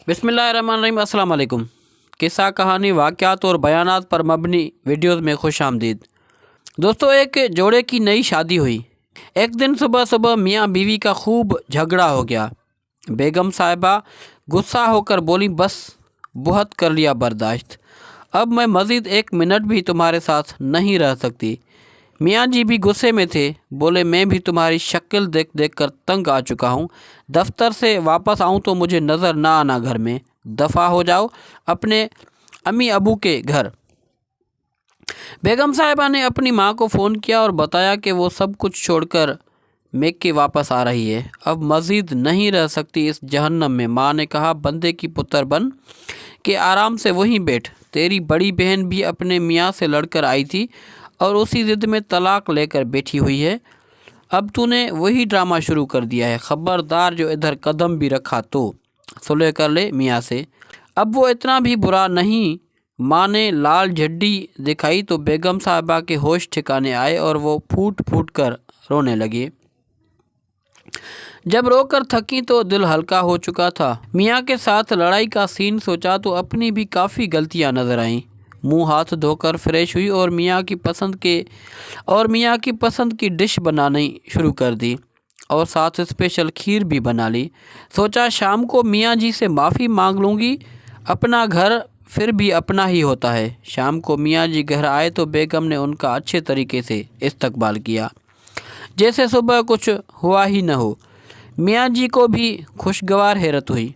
बिस्मिल्लाहिर्रहमानिर्रहीम। अस्सलाम वालेकुम। किस्सा कहानी, वाक़यात और बयानात पर मबनी वीडियोज़ में खुश आमदीद। दोस्तों, एक जोड़े की नई शादी हुई। एक दिन सुबह सुबह मियाँ बीवी का खूब झगड़ा हो गया। बेगम साहिबा गुस्सा होकर बोली, बस बहुत कर लिया बर्दाश्त, अब मैं मज़ीद 1 मिनट भी तुम्हारे साथ नहीं रह सकती। मियाँ जी भी गुस्से में थे। बोले, मैं भी तुम्हारी शक्ल देख देख कर तंग आ चुका हूँ। दफ्तर से वापस आऊँ तो मुझे नज़र ना आना घर में। दफ़ा हो जाओ अपने अम्मी अबू के घर। बेगम साहिबा ने अपनी माँ को फ़ोन किया और बताया कि वो सब कुछ छोड़कर मेक्के वापस आ रही है। अब मज़ीद नहीं रह सकती इस जहन्नम में। माँ ने कहा, बंदे की पुत्र बन के आराम से वहीं बैठ। तेरी बड़ी बहन भी अपने मियाँ से लड़कर आई थी और उसी ज़िद में तलाक लेकर बैठी हुई है। अब तूने वही ड्रामा शुरू कर दिया है। ख़बरदार जो इधर कदम भी रखा तो सुलह कर ले मियाँ से। अब वो इतना भी बुरा नहीं। माँ ने लाल झड्डी दिखाई तो बेगम साहिबा के होश ठिकाने आए और वो फूट फूट कर रोने लगे। जब रोकर थकी तो दिल हल्का हो चुका था। मियाँ के साथ लड़ाई का सीन सोचा तो अपनी भी काफ़ी गलतियाँ नज़र आईं। मुंह हाथ धोकर फ्रेश हुई और मियाँ की पसंद की डिश बनानी शुरू कर दी और साथ स्पेशल खीर भी बना ली। सोचा शाम को मियाँ जी से माफ़ी मांग लूँगी। अपना घर फिर भी अपना ही होता है। शाम को मियाँ जी घर आए तो बेगम ने उनका अच्छे तरीके से इस्तकबाल किया, जैसे सुबह कुछ हुआ ही न हो। मियाँ जी को भी खुशगवार हैरत हुई।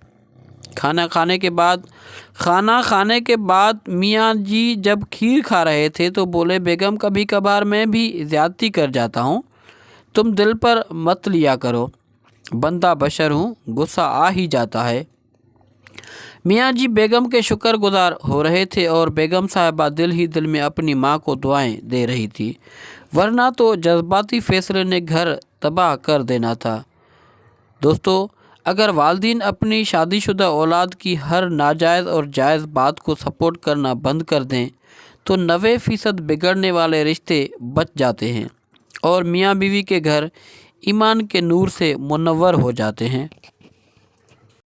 खाना खाने के बाद मियाँ जी जब खीर खा रहे थे तो बोले, बेगम कभी कभार मैं भी ज़्यादती कर जाता हूँ, तुम दिल पर मत लिया करो, बंदा बशर हूँ, गुस्सा आ ही जाता है। मियाँ जी बेगम के शुक्रगुजार हो रहे थे और बेगम साहिबा दिल ही दिल में अपनी माँ को दुआएं दे रही थी, वरना तो जज्बाती फैसले ने घर तबाह कर देना था। दोस्तों, अगर वालिदैन अपनी शादीशुदा औलाद की हर नाजायज़ और जायज़ बात को सपोर्ट करना बंद कर दें तो 90% बिगड़ने वाले रिश्ते बच जाते हैं और मियाँ बीवी के घर ईमान के नूर से मुनव्वर हो जाते हैं।